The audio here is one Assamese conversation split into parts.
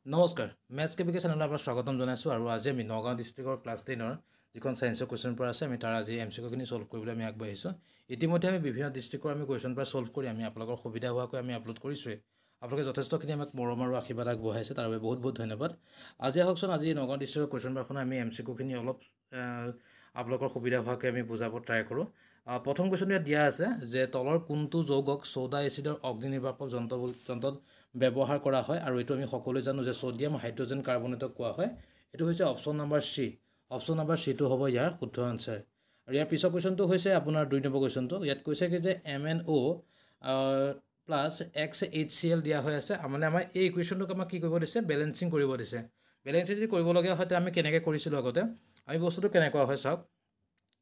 নমস্কাৰ মেথছ কেবিকে চেনেলত আপোনাক স্বাগতম জনাইছোঁ আৰু আজি আমি নগাঁও ডিষ্ট্ৰিক্টৰ ক্লাছ 10ৰ যিখন ছায়েন্সৰ কুৱেশ্যন পেপাৰ আছে আমি তাৰ আজি MCQখিনি সলভ কৰিবলৈ আমি আগবাঢ়িছোঁ ইতিমধ্যে আমি বিভিন্ন ডিষ্ট্ৰিক্টৰ আমি কুৱেশ্যন পেপাৰ সলভ কৰি আমি আপোনালোকৰ সুবিধা হোৱাকৈ আমি আপলোড কৰিছোঁৱে আপোনালোকে যথেষ্টখিনি আমাক মৰম আৰু আশীৰ্বাদ আগবঢ়াইছে তাৰ বাবে বহুত বহুত ধন্যবাদ আজি আহকচোন আজি নগাঁও ডিষ্ট্ৰিক্টৰ কুৱেশ্যন পেপাৰখন আমি MCQখিনি অলপ আপোনালোকৰ সুবিধা হোৱাকৈ আমি বুজাব ট্ৰাই কৰোঁ প্ৰথম কুৱেশ্যনটো ইয়াত দিয়া আছে যে তলৰ কোনটো যৌগক ছ'ডা এচিডৰ অগ্নি নিৰ্বাপক যন্ত্ৰত ব্যৱহাৰ কৰা হয় আৰু এইটো আমি সকলোৱে জানো যে সোডিয়াম হাইড্ৰজেন কাৰ্বনেটক কোৱা হয় এইটো হৈছে option number C option number চিটো হ'ব ইয়াৰ শুদ্ধ আনচাৰ আৰু ইয়াৰ পিছৰ কুৱেশ্যনটো হৈছে আপোনাৰ 2 নম্বৰ কুৱেশ্যনটো ইয়াত কৈছে কি যে MnO প্লাছ XHCl দিয়া হৈ আছে মানে আমাৰ এই ইকুৱেশ্যনটোক আমাক কি কৰিব দিছে বেলেঞ্চিং কৰিব দিছে বেলেঞ্চিং যদি কৰিবলগীয়া হয় আমি কেনেকৈ কৰিছিলোঁ আগতে আমি বস্তুটো কেনেকুৱা হয় চাওক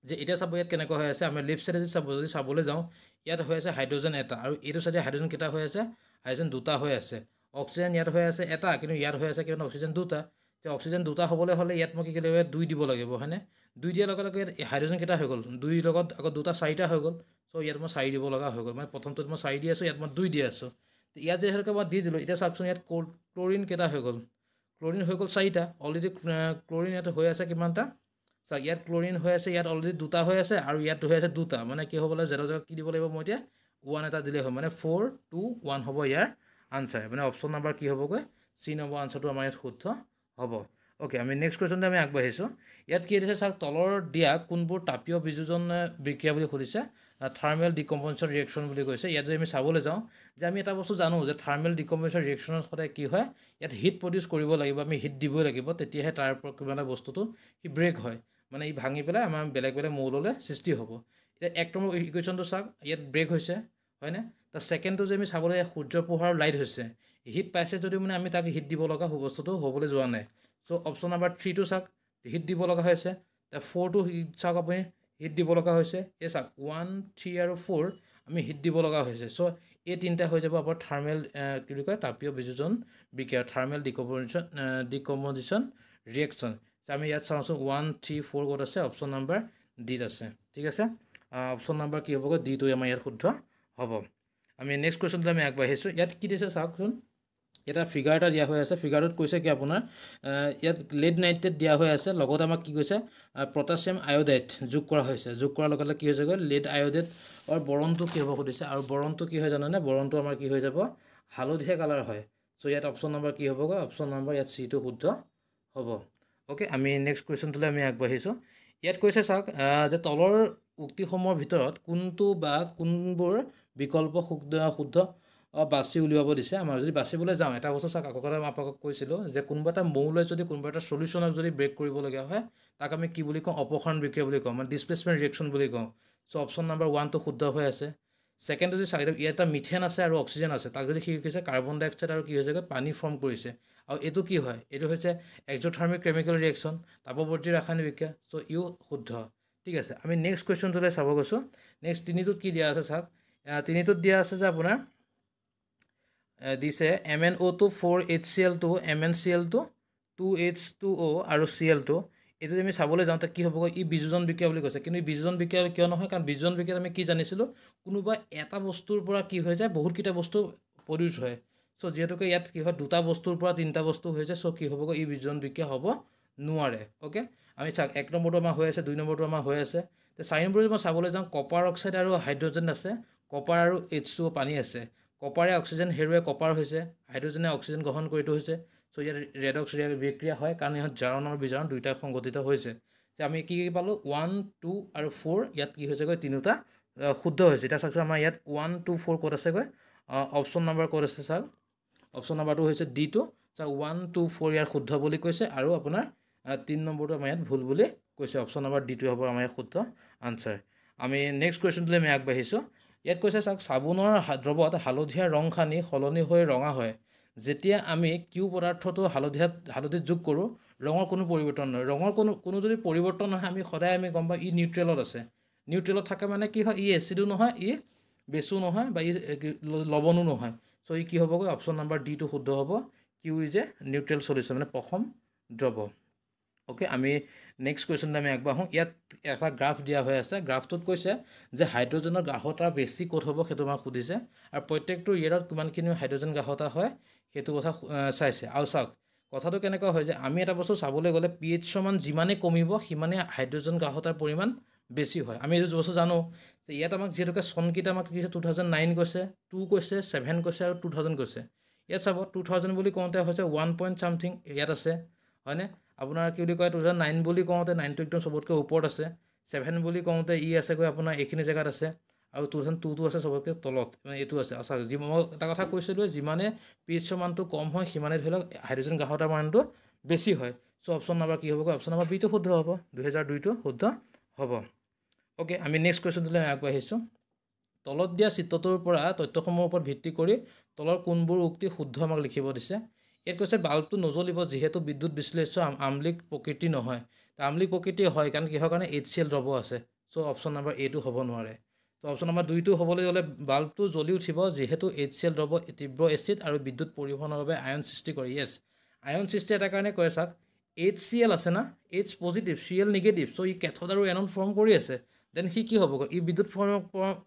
যে এতিয়া চাব ইয়াত কেনেকুৱা হৈ আছে আমি লেফ্ট চাইডে যদি চাবলৈ যাওঁ ইয়াত হৈ আছে হাইড্ৰজেন এটা আৰু এইটো চাইডে হাইড্ৰজেন কেইটা হৈ আছে হাইড্ৰজেন দুটা হৈ আছে অক্সিজেন ইয়াত হৈ আছে এটা কিন্তু ইয়াত হৈ আছে কিমান অক্সিজেন দুটা যে অক্সিজেন দুটা হ'বলৈ হ'লে ইয়াত মই কি কৰিব লাগিব 2 দিব লাগিব হয়নে 2 দিয়াৰ লগে লগে হাইড্ৰজেন কেইটা হৈ গ'ল 2 লগত আকৌ দুটা 4টা হৈ গ'ল চ' ইয়াত মই 4 দিব লগা হৈ গ'ল মানে প্ৰথমটোত মই 4 দি আছোঁ ইয়াত মই 2 দি আছোঁ ইয়াত যিহেতুকে মই দি দিলোঁ এতিয়া চাওকচোন ইয়াত ক্লৰিন কেইটা হৈ গ'ল ক্লৰিন হৈ গ'ল 4টা অলৰেডি ক্লৰিন ইয়াত হৈ আছে কিমানটা চাওক ইয়াত ক্লৰিন হৈ আছে ইয়াত অলৰেডি দুটা হৈ আছে আৰু ইয়াত হৈ আছে দুটা মানে কি হ'ব লাগে জেগাত কি দিব লাগিব মই এতিয়া 1 এটা দিলে হয় মানে 4 2 1 হ'ব ইয়াৰ আনচাৰ মানে অপশ্যন নম্বৰ কি হ'বগৈ চি নম্বৰ আনচাৰটো আমাৰ ইয়াত শুদ্ধ হ'ব ওকে আমি নেক্সট কুৱেশ্যনটো আমি আগবাঢ়িছোঁ ইয়াত কি দিছে চাওক তলৰ দিয়া কোনবোৰ তাপীয় বিযোজন বিক্ৰিয়া বুলি সুধিছে থাৰ্মেল ডিকম্প'জিশ্যন ৰিয়েকশ্যন বুলি কৈছে ইয়াত যদি আমি চাবলৈ যাওঁ যে আমি এটা বস্তু জানো যে থাৰ্মেল ডিকম্প'জিশ্যন ৰিয়েকশ্যনত সদায় কি হয় ইয়াত হিট প্ৰডিউচ কৰিব লাগিব আমি হিট দিবই লাগিব তেতিয়াহে তাৰ কিবা এটা বস্তুটো সি ব্ৰেক হয় মানে ই ভাঙি পেলাই আমাৰ বেলেগ বেলেগ মৌললৈ সৃষ্টি হ'ব এতিয়া এক নম্বৰ ইকুৱেশ্যনটো চাওক ইয়াত ব্ৰেক হৈছে হয়নে তাৰ ছেকেণ্ডটো যে আমি চাবলৈ সূৰ্য পোহৰৰ লাইট হৈছে হিট পাইছে যদিও মানে আমি তাক হিট দিব লগা বস্তুটো হ'বলৈ যোৱা নাই চ' অপশ্যন নম্বৰ 3টো চাওক হিট দিব লগা হৈছে তাৰ 4টো চাওক আপুনি হিট দিব লগা হৈছে এই চাওক 1 3 আৰু 4 আমি হিট দিব লগা হৈছে চ' এই তিনিটা হৈ যাব আপোনাৰ থাৰ্মেল কি বুলি কয় তাপীয় বিযোজন বিক্ৰিয়া থাৰ্মেল ডিকম্প'জিশ্যন ৰিয়েকশ্যন আমি ইয়াত চাওঁচোন 1 3 4 ক'ত আছে অপশ্যন নম্বৰ ডিত আছে ঠিক আছে অপশ্যন নম্বৰ কি হ'বগৈ ডিটো আমাৰ ইয়াত শুদ্ধ হ'ব আমি নেক্সট কুৱেশ্যনটো আমি আগবাঢ়িছোঁ ইয়াত কি দিছে চাওকচোন এটা ফিগাৰ এটা দিয়া হৈ আছে ফিগাৰটোত কৈছে কি আপোনাৰ ইয়াত লেড নাইট্ৰেট দিয়া হৈ আছে লগতে আমাক কি কৈছে পটাছিয়াম আয়'ডাইড যোগ কৰা হৈছে যোগ কৰাৰ লগে লগে কি হৈছেগৈ লেড আয়'ডাইডৰ বৰণটো কি হ'ব সুধিছে আৰু বৰণটো কি হয় জানেনে বৰণটো আমাৰ কি হৈ যাব হালধীয়া কালাৰ হয় চ' ইয়াত অপশ্যন নম্বৰ কি হ'বগৈ অপশ্যন নম্বৰ ইয়াত চিটো শুদ্ধ হ'ব অ'কে আমি নেক্সট কুৱেশ্যনটোলৈ আমি আগবাঢ়িছোঁ ইয়াত কৈছে চাওক যে তলৰ উক্তিসমূহৰ ভিতৰত কোনটো বা কোনবোৰ বিকল্প শুদ্ধ বাছি উলিয়াব দিছে আমাৰ যদি বাচিবলৈ যাওঁ এটা বস্তু চাওক আকৌ মই আপোনালোকক কৈছিলোঁ যে কোনোবা এটা মৌলৈ যদি কোনোবা এটা চলিউশ্যনক যদি ব্ৰেক কৰিবলগীয়া হয় তাক আমি কি বুলি কওঁ অপসাৰণ বিক্ৰিয়া বুলি কওঁ মানে ডিছপ্লেচমেণ্ট ৰিয়েকশ্যন বুলি কওঁ চ' অপশ্যন নম্বৰ 1টো শুদ্ধ হৈ আছে ছেকেণ্ড যদি চাওক ইয়াত এটা মিথেন আছে আৰু অক্সিজেন আছে তাক যদি কি কৈছে কাৰ্বন ডাই অক্সাইড আৰু কি হৈছেগৈ পানী ফৰ্ম কৰিছে আৰু এইটো কি হয় এইটো হৈছে এক্স'থাৰ্মিক কেমিকেল ৰিয়েকশ্যন তাপৱৰ্তী ৰাসায়নিক বিক্ৰিয়া চ' ইও শুদ্ধ ঠিক আছে আমি নেক্সট কুৱেশ্যনটোলৈ চাব গৈছোঁ নেক্সট তিনিটোত কি দিয়া আছে চাওক তিনিটোত দিয়া আছে যে আপোনাৰ দিছে MnO2 4HCl2 MnCl2 2H2O আৰু Cl2 এইটো আমি চাবলৈ যাওঁতে কি হ'বগৈ ই বিযোজন বিক্ৰিয়া বুলি কৈছে কিন্তু এই বিযোজন বিক্ৰিয়া কিয় নহয় কাৰণ বিযোজন বিক্ৰিয়াত আমি কি জানিছিলোঁ কোনোবা এটা বস্তুৰ পৰা কি হৈ যায় বহুতকেইটা বস্তু প্ৰডিউচ হয় চ' যিহেতুকে ইয়াত কি হয় দুটা বস্তুৰ পৰা তিনিটা বস্তু হৈ যায় চ' কি হ'বগৈ ই বিযোজন বিক্ৰিয়া হ'ব নোৱাৰে অ'কে আমি চাওক 1 নম্বৰটো আমাৰ হৈ আছে 2 নম্বৰটো আমাৰ হৈ আছে তে 4 নম্বৰটো মই চাবলৈ যাওঁ কপাৰ অক্সাইড আৰু হাইড্ৰজেন আছে কপাৰ আৰু H2O পানী আছে কপাৰে অক্সিজেন হেৰুৱাই কপাৰ হৈছে হাইড্ৰজেনে অক্সিজেন গ্ৰহণ কৰিটো হৈছে চ' ইয়াত ৰেডক্স বিক্ৰিয়া হয় কাৰণ ইহঁত জাৰণ আৰু বিজাৰণ দুয়োটা সংঘটিত হৈছে যে আমি কি পালোঁ 1 2 আৰু 4 ইয়াত কি হৈছেগৈ তিনিওটা শুদ্ধ হৈছে এতিয়া চাওকচোন আমাৰ ইয়াত 1 2 4 ক'ত আছেগৈ অপশ্যন নম্বৰ ক'ত আছে চাওক অপশ্যন নম্বৰটো হৈছে ডিটো চাওক 1 2 4 ইয়াৰ শুদ্ধ বুলি কৈছে আৰু আপোনাৰ 3 নম্বৰটো আমাৰ ইয়াত ভুল বুলি কৈছে অপশ্যন নম্বৰ ডিটো হ'ব আমাৰ ইয়াত শুদ্ধ আনচাৰ আমি নেক্সট কুৱেশ্যনটোলৈ আমি আগবাঢ়িছোঁ ইয়াত কৈছে চাওক চাবোনৰ দ্ৰৱত হালধীয়া ৰং সানি সলনি হৈ ৰঙা হয় যেতিয়া আমি কিউ পদাৰ্থটো হালধিত যোগ কৰোঁ ৰঙৰ কোনো পৰিৱৰ্তন নহয় ৰঙৰ কোনো যদি পৰিৱৰ্তন নহয় আমি সদায় আমি গম পাওঁ ই নিউট্ৰেলত আছে নিউট্ৰেলত থাকে মানে কি হয় ই এচিডো নহয় ই বেছো নহয় বা ই লৱণো নহয় চ' ই কি হ'বগৈ অপশ্যন নম্বৰ ডিটো শুদ্ধ হ'ব Q is a neutral solution মানে পশম দ্ৰৱ অ'কে আমি নেক্সট কুৱেশ্যনটো আমি আগবাঢ়োঁ ইয়াত এটা গ্ৰাফ দিয়া হৈ আছে গ্ৰাফটোত কৈছে যে হাইড্ৰজেনৰ গাঢ়তা বেছি ক'ত হ'ব সেইটো আমাক সুধিছে আৰু প্ৰত্যেকটো ইয়েৰত কিমানখিনি হাইড্ৰজেন গাঢ়তা হয় সেইটো কথা চাইছে আৰু চাওক কথাটো কেনেকুৱা হয় যে আমি এটা বস্তু চাবলৈ গ'লে pH সমান যিমানে কমিব সিমানে হাইড্ৰজেন গ্ৰাহকতাৰ পৰিমাণ বেছি হয় আমি এইটো বস্তু জানো যে ইয়াত আমাক যিহেতুকে চনকেইটা আমাক কৈছে 2009 কৈছে 2 কৈছে 7 কৈছে আৰু 2000 কৈছে ইয়াত চাব 2000 বুলি কওঁতে হৈছে 1 পইণ্ট চামথিং ইয়াত আছে হয়নে আপোনাৰ কি বুলি কয় 2009 বুলি কওঁতে 9 টো একদম চবতকৈ ওপৰত আছে 7 বুলি কওঁতে ই আছে গৈ আপোনাৰ এইখিনি জেগাত আছে আৰু 2002 টো আছে চবতকৈ তলত মানে এইটো আছে আচ্ছা যি মই এটা কথা কৈছিলোঁ যিমানে pH মানটো কম হয় সিমানে ধৰি লওক হাইড্ৰজেন গ্ৰাহকতাৰ মানটো বেছি হয় চ' অপশ্যন নাম্বাৰ কি হ'ব অপশ্যন নাম্বাৰ বিটো শুদ্ধ হ'ব 2002টো শুদ্ধ হ'ব ওকে আমি নেক্সট কুৱেশ্যনটোলৈ আগবাঢ়িছোঁ তলত দিয়া চিত্ৰটোৰ পৰা তথ্যসমূহৰ ওপৰত ভিত্তি কৰি তলৰ কোনবোৰ উক্তি শুদ্ধ আমাক লিখিব দিছে ইয়াত কৈছে বাল্বটো নজ্বলিব যিহেতু বিদ্যুৎ বিশ্লেষ্য আম্লিক প্ৰকৃতি নহয় আম্লিক প্ৰকৃতি হয় কাৰণ কিহৰ কাৰণে HCl দ্ৰৱ আছে চ' অপশ্যন নাম্বাৰ এটো হ'ব নোৱাৰে চ' অপশ্যন নাম্বাৰ 2টো হ'বলৈ হ'লে বাল্বটো জ্বলি উঠিব যিহেতু HCl দ্ৰৱ তীব্ৰ এচিড আৰু বিদ্যুৎ পৰিবহণৰ বাবে আয়ন সৃষ্টি কৰে য়েছ আয়ন সৃষ্টি এটা কাৰণে কৰে চাওক HCl আছে না H পজিটিভ Cl নিগেটিভ চ' ই কেথড আৰু এনন ফৰ্ম কৰি আছে দেন সি কি হ'ব ই বিদ্যুৎ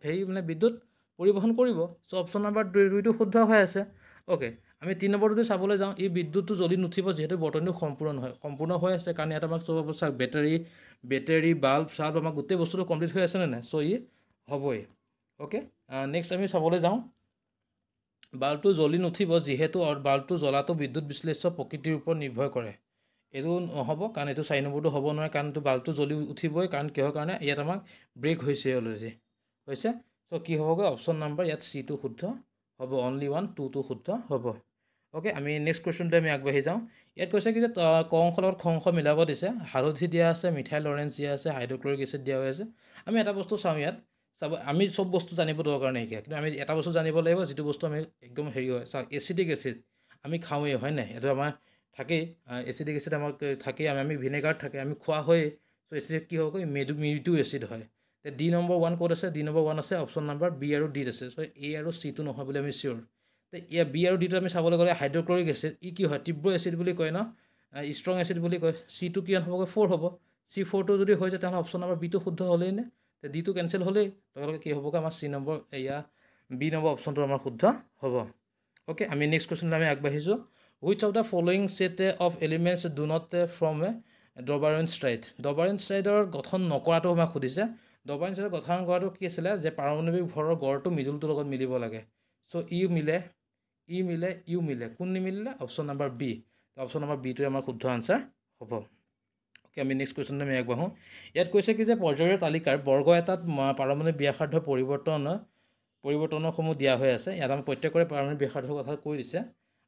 হেৰি মানে বিদ্যুৎ পৰিবহণ কৰিব চ' অপশ্যন নাম্বাৰ 2টো শুদ্ধ হৈ আছে ওকে আমি 3 নম্বৰটো চাবলৈ যাওঁ এই বিদ্যুৎটো জ্বলি নুঠিব যিহেতু বৰ্তমানটো সম্পূৰ্ণ হৈ আছে কাৰণ ইয়াত আমাক চব চাওক বেটাৰী বাল্ব চাল্ব আমাক গোটেই বস্তুটো কমপ্লিট হৈ আছে নে নাই চ' ই হ'বই ওকে নেক্সট আমি চাবলৈ যাওঁ বাল্বটো জ্বলি নুঠিব যিহেতু বাল্বটো জ্বলাটো বিদ্যুৎ বিশ্লেষ্য প্ৰকৃতিৰ ওপৰত নিৰ্ভৰ কৰে এইটো নহ'ব কাৰণ এইটো 4 নম্বৰটো হ'ব নোৱাৰে কাৰণ এইটো বাল্বটো জ্বলি উঠিবই কাৰণ কিহৰ কাৰণে ইয়াত আমাক ব্ৰেক হৈছে অলৰেডি হৈছে চ' কি হ'বগৈ অপশ্যন নাম্বাৰ ইয়াত চিটো শুদ্ধ হ'ব অনলি 1 2টো শুদ্ধ হ'ব ওকে আমি নেক্সট কুৱেশ্যনটোলৈ আমি আগবাঢ়ি যাওঁ ইয়াত কৈছে কি যে ক অংশ লগত খ অংশ মিলাব দিছে হালধি দিয়া আছে মিথাইল অৰেঞ্জ দিয়া আছে হাইড্ৰক্লৰিক এচিড দিয়া হৈ আছে আমি এটা বস্তু চাওঁ ইয়াত চাব আমি চব বস্তু জানিব দৰকাৰ নাইকিয়া কিন্তু আমি এটা বস্তু জানিব লাগিব যিটো বস্তু আমি একদম হেৰি হয় চাওক এচিডিক এচিড আমি খাওঁৱেই হয় নাই এইটো আমাৰ থাকেই এচিডিক এচিড আমাৰ থাকেই আমি ভিনেগাৰত থাকে আমি খোৱা হয়েই চ' এচিডিক কি হ'ব মৃদু এচিড হয় ডি নম্বৰ 1 ক'ত আছে ডি নম্বৰ 1 আছে অপশ্যন নাম্বাৰ বি আৰু ডিত আছে চ' এ আৰু চিটো নহয় বুলি আমি চিয়'ৰ ইয়াৰ বি আৰু ডিটো আমি চাবলৈ গ'লে হাইড্ৰক্লৰিক এচিড ই কি হয় তীব্ৰ এচিড বুলি কয় ন ষ্ট্ৰং এচিড বুলি কয় চিটো কিমান হ'বগৈ 4 হ'ব C4টো যদি হৈ যায় তেনেহ'লে অপশ্যন নাম্বাৰ বিটো শুদ্ধ হ'লেই নে ডিটো কেঞ্চেল হ'লেই তেওঁলোকে কি হ'বগৈ আমাৰ চি নম্বৰ এয়া বি নম্বৰ অপশ্যনটো আমাৰ শুদ্ধ হ'ব ওকে আমি নেক্সট কুৱেশ্যনলৈ আমি আগবাঢ়িছোঁ which of the following set of elements do not form Dobereiner triad Dobereiner ষ্ট্ৰাইডৰ গঠন নকৰাটো আমাক সুধিছে ডবাৰেন ষ্ট্ৰাইডৰ গঠন কৰাটো কি আছিলে যে পাৰমাণৱিক ভৰৰ গড়টো মিডুলটোৰ লগত মিলিব লাগে চ' ইউ মিলে কোন নিমিলিলে option number B option number বিটোৱে আমাৰ শুদ্ধ আনচাৰ হ'ব ওকে আমি নেক্সট কুৱেশ্যনলৈ আমি আগবাঢ়োঁ ইয়াত কৈছে কি যে পৰ্যায়ৰ তালিকাৰ বৰ্গ এটাত পাৰমাণৱিক ব্যাসাৰ্ধ পৰিৱৰ্তনসমূহ দিয়া হৈ আছে ইয়াত আমাক প্ৰত্যেকৰে পাৰমাণৱিক ব্যাসাৰ্ধৰ কথা কৈ দিছে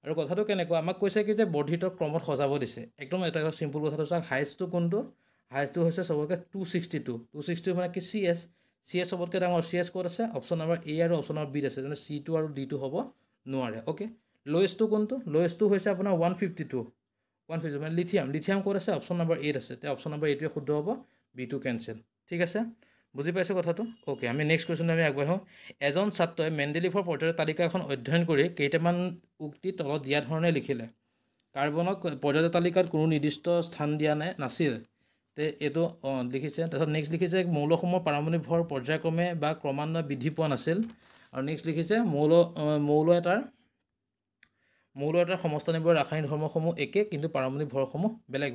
আৰু কথাটো কেনেকুৱা আমাক কৈছে কি যে বৰ্ধিত ক্ৰমত সজাব দিছে একদম এটা চিম্পুল কথাটো চাওক হাইষ্টটো কোনটো হাইষ্টটো হৈছে চবতকৈ 262 মানে কি চি এছ চবতকৈ ডাঙৰ চি এছ ক'ত আছে অপশ্যন নাম্বাৰ এ আৰু অপশ্যন নাম্বাৰ বিত আছে যেনে চিটো আৰু ডিটো হ'ব নোৱাৰে ওকে লৱেষ্টটো কোনটো লৱেষ্টটো হৈছে আপোনাৰ 152 মানে লিথিয়াম ক'ত আছে অপশ্যন নাম্বাৰ 8 আছে তে অপশ্যন নাম্বাৰ 8টোৱে শুদ্ধ হ'ব বিটো কেঞ্চেল ঠিক আছে বুজি পাইছোঁ কথাটো ওকে আমি নেক্সট কুৱেশ্যনলৈ আমি আগবাঢ়োঁ এজন ছাত্ৰই মেণ্ডেলিভৰ পৰ্যায়ৰ তালিকা এখন অধ্যয়ন কৰি কেইটামান উক্তি তলত দিয়া ধৰণে লিখিলে কাৰ্বনক পৰ্যায়ৰ তালিকাত কোনো নিৰ্দিষ্ট স্থান দিয়া নাছিল তে এইটো লিখিছে তাৰপিছত নেক্সট লিখিছে মৌলসমূহৰ পাৰমাণৱিক ভৰ পৰ্যায়ক্ৰমে বা ক্ৰমান্বয়ে বৃদ্ধি পোৱা নাছিল আৰু নেক্সট লিখিছে মৌল এটাৰ সমস্থানিৰ্ভৰ ৰাসায়নিক ধৰ্মসমূহ একে কিন্তু পাৰমাণৱিক ভৰসমূহ বেলেগ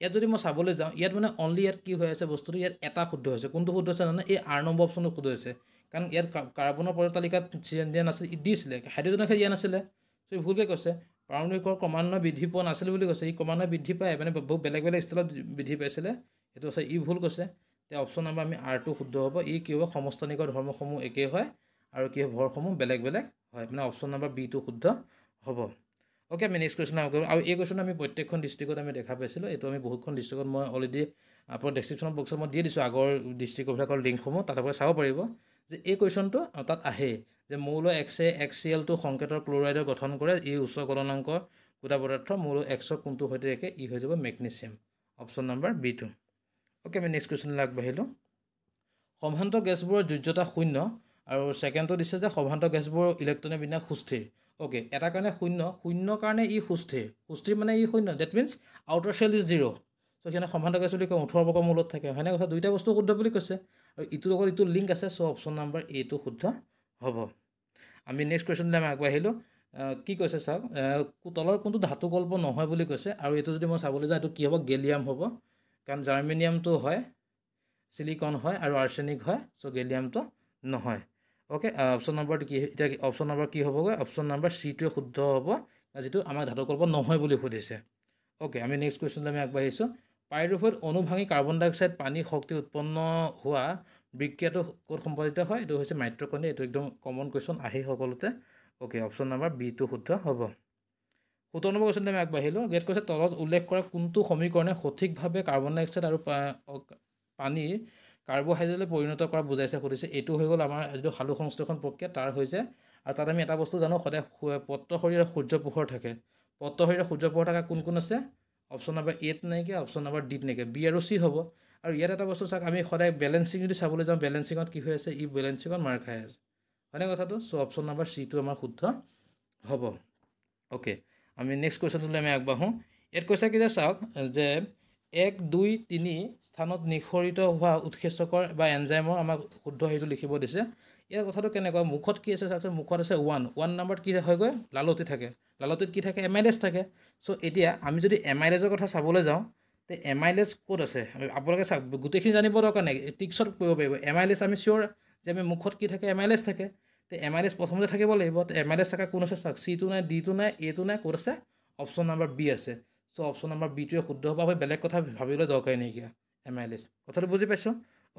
ইয়াত যদি মই চাবলৈ যাওঁ ইয়াত মানে অনলি ইয়াত কি হৈ আছে বস্তুটো ইয়াত এটা শুদ্ধ হৈছে কোনটো শুদ্ধ হৈছে জানে এই আৰ নম্বৰ অপশ্যনটো শুদ্ধ হৈছে কাৰণ ইয়াত কাৰ্বনৰ পৰ্যায়ৰ তালিকাত দিয়া নাছিল দিছিলে হাইড্ৰজেনক দিয়া নাছিলে চ' ভুলকৈ কৈছে পাৰমাণৱিকৰ ক্ৰমান্বয়ে বৃদ্ধি পোৱা নাছিল বুলি কৈছে ই ক্ৰমান্বয়ে বৃদ্ধি পায় মানে বহুত বেলেগ ষ্টাইলত বৃদ্ধি পাইছিলে সেইটো হৈছে ই ভুল কৈছে তে অপশ্যন নাম্বাৰ আমি আৰটো শুদ্ধ হ'ব ই কি হ'ব সমস্থানিকৰ ধৰ্মসমূহ একেই হয় আৰু কি ভৰসমূহ বেলেগ হয় মানে অপশ্যন নাম্বাৰ বিটো শুদ্ধ হ'ব ওকে আমি নেক্সট কুৱেশ্যন কৰোঁ আৰু এই কুৱেশ্যন আমি প্ৰত্যেকখন ডিষ্ট্ৰিক্টত আমি দেখা পাইছিলোঁ এইটো আমি বহুতখন ডিষ্ট্ৰিক্টত মই অলৰেডি আপোনাৰ ডেছক্ৰিপশ্যন বক্সত মই দি দিছোঁ আগৰ ডিষ্ট্ৰিক্টবিলাকৰ লিংকসমূহ তাত আপুনি চাব পাৰিব যে এই কুৱেশ্যনটো তাত আহে যে মৌল XCl টো সংকেতৰ ক্লৰাইডৰ গঠন কৰে ই উচ্চ গলনাংক গোটা পদাৰ্থ মৌল এক্সৰ কোনটো সৈতে একে ই হৈ যাব মেগনেছিয়াম অপশ্যন নাম্বাৰ বিটো ওকে আমি নেক্সট কুৱেশ্যনলৈ আগবাঢ়িলোঁ সম্ভ্ৰান্ত গেছবোৰৰ যোজ্যতা 0 আৰু ছেকেণ্ডটো দিছে যে সম্ভ্ৰান্ত গেছবোৰৰ ইলেক্ট্ৰনিক বিন্যাস সুস্থিৰ ওকে এটা কাৰণে 0 কাৰণে ই সুস্থিৰ মানে ই 0 that means outer shell is 0 so' সেইকাৰণে সম্ভ্ৰান্ত গেছ বুলি কয় 18 বৰ্গ মৌলত থাকে হয়নে কথা দুইটা বস্তু শুদ্ধ বুলি কৈছে আৰু ইটোৰ লগত ইটো লিংক আছে চ' অপশ্যন নাম্বাৰ এটো শুদ্ধ হ'ব আমি নেক্সট কুৱেশ্যনলৈ আমি আগবাঢ়িলোঁ কি কৈছে চাওক তলৰ কোনটো ধাতু কল্প নহয় বুলি কৈছে আৰু এইটো যদি মই চাবলৈ যাওঁ এইটো কি হ'ব গেলিয়াম হ'ব কাৰণ জাৰ্মেনিয়ামটো হয় সিলিকন হয় আৰু আৰ্ছেনিক হয় চ' গেলিয়ামটো নহয় ওকে অপশ্যন নম্বৰটো কি এতিয়া অপশ্যন নম্বৰ কি হ'বগৈ অপশ্যন নম্বৰ চিটোৱে শুদ্ধ হ'ব যিটো আমাক ধাতু কল্প নহয় বুলি সুধিছে ওকে আমি নেক্সট কুৱেশ্যনলৈ আমি আগবাঢ়িছোঁ পাইৰুভেট অণু ভাঙি কাৰ্বন ডাই অক্সাইড পানী শক্তি উৎপন্ন হোৱা বিক্ৰিয়াটো ক'ত সম্পাদিত হয় এইটো হৈছে মাইট্ৰকণ্ড্ৰিয়া এইটো একদম কমন কুৱেশ্যন আহি সকলোতে ওকে অপশ্যন নম্বৰ বিটো শুদ্ধ হ'ব 17 নম্বৰ কুৱেশ্যনটো আমি আগবাঢ়িলোঁ গেট কৈছে তলত উল্লেখ কৰা কোনটো সমীকৰণে সঠিকভাৱে কাৰ্বন ডাই অক্সাইড আৰু পানীৰ কাৰ্বহাইড্ৰেটলৈ পৰিণত কৰা বুজাইছে সুধিছে এইটো হৈ গ'ল আমাৰ যিটো সালু সংশ্লেষণ প্ৰক্ৰিয়া তাৰ হৈছে আৰু তাত আমি এটা বস্তু জানো সদায় পত্ৰ শৰীৰত সূৰ্য পোহৰ থাকে পত্ৰ শৰীৰত সূৰ্য পোহৰ থকা কোন আছে অপশ্যন নম্বৰ এত নাইকিয়া অপশ্যন নম্বৰ ডিত নাইকিয়া বি আৰু চি হ'ব আৰু ইয়াত এটা বস্তু চাওক আমি সদায় বেলেঞ্চিং যদি চাবলৈ যাওঁ বেলেঞ্চিঙত কি হৈ আছে ই বেলেঞ্চিঙত মাৰ খাই আছে হয়নে কথাটো চ' অপশ্যন নম্বৰ চিটো আমাৰ শুদ্ধ হ'ব ওকে আমি নেক্সট কুৱেশ্যনটোলৈ আমি আগবাঢ়োঁ ইয়াত কৈছে কি যে চাওক যে 1 2 3 স্থানত নিঃসৰিত হোৱা উৎসেচকৰ বা এনজাইমৰ আমাক শুদ্ধ সেইটো লিখিব দিছে ইয়াৰ কথাটো কেনেকুৱা মুখত কি আছে চাওকচোন মুখত আছে 1 নম্বৰত কি হয়গৈ লালতি থাকে লালতিত কি থাকে এমাইলেজ থাকে চ' এতিয়া আমি যদি এমাইলেজৰ কথা চাবলৈ যাওঁ তে এমাইলেজ ক'ত আছে আপোনালোকে চাওক গোটেইখিনি জানিব দৰকাৰ নাই টিক্সত কৰিব পাৰিব এমাইলেজ আমি চিয়'ৰ যে আমি মুখত কি থাকে এমাইলেজ থাকে তে এমাইলেজ প্ৰথমতে থাকিব লাগিব তে এমাইলেজ থকা কোন আছে চাওক চিটো নাই ডিটো নাই এটো নাই ক'ত আছে অপশ্যন নম্বৰ বি আছে চ' অপশ্যন নম্বৰ বিটোৱে শুদ্ধ হ'ব আমি বেলেগ কথা ভাবিবলৈ দৰকাৰী নাইকিয়া এমাইলেজ কথাটো বুজি পাইছোঁ